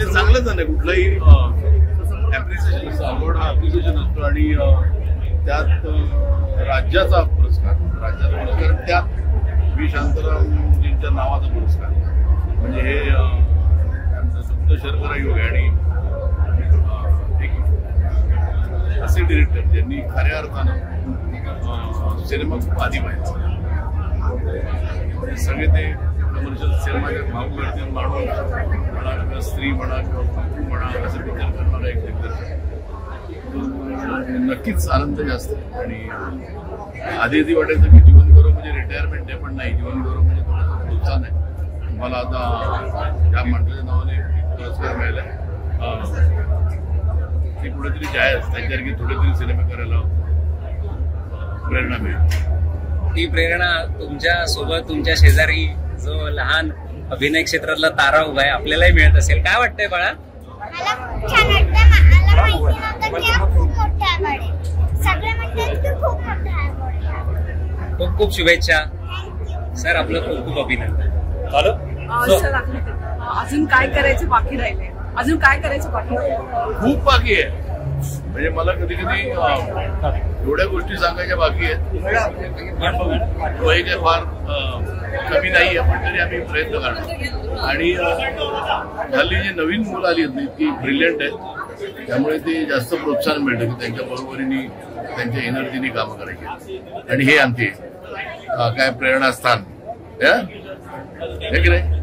म्हणजे चांगलंच आहे. कुठलंही ऍप्रिसिएशन असतं, अवॉर्ड हा ऍप्रिसिएशन असतो आणि त्यात राज्याचा पुरस्कार, त्यात व्ही शांतारामजींच्या नावाचा पुरस्कार, म्हणजे हे सप्त शर्करा योग आहे. आणि एक असे डिरेक्टर ज्यांनी खऱ्या अर्थानं सिनेमा खूप आधी व्हायचा, सगळे ते कमर्शियल सिनेमाचे भाव करतील, माणूस म्हणा किंवा स्त्री म्हणा किंवा कुटुंब म्हणा असं पिक्चर करणारा एक दिग्दर्शक, नक्कीच आनंद जास्त आहे. आणि आधी वाटायचं की जीवन गौरव म्हणजे रिटायरमेंट आहे, पण नाही, जीवन गौरव म्हणजे थोडंसं प्रोत्साहन आहे. मला आता त्या मंडळाच्या नावाने पुरस्कार मिळाला, ती कुठेतरी जायच त्यांच्यासारखी थोडेतरी सिनेमा करायला प्रेरणा मिळेल. ती प्रेरणा तुमच्या सोबत, तुमच्या शेजारी जो लहान अभिनय क्षेत्रातला तारा उभा आहे आपल्यालाही मिळत असेल. काय वाटतंय बाळा? मला खूप छान वाटतं. मला माहिती नव्हतं की हा खूप मोठा अवॉर्ड आहे. सगळे म्हणतात की खूप मोठा अवॉर्ड आहे. खूप खूप शुभेच्छा सर. आपलं खूप खूप अभिनंदन. अजून काय करायचं बाकी राहिले? अजून काय करायचं बाकी? खूप बाकी आहे. म्हणजे मला कधी कधी एवढ्या गोष्टी सांगायच्या बाकी आहेत, वय काय फार कमी नाही आहे, पण तरी आम्ही प्रयत्न करणार. आणि हल्ली जी नवीन मुलं आली आहेत इतकी ब्रिलियंट आहेत, त्यामुळे ते जास्त प्रोत्साहन मिळतं की त्यांच्या बरोबरीने त्यांच्या एनर्जीने कामं करायची. आणि हे आमचे काय प्रेरणास्थान आहे की नाही.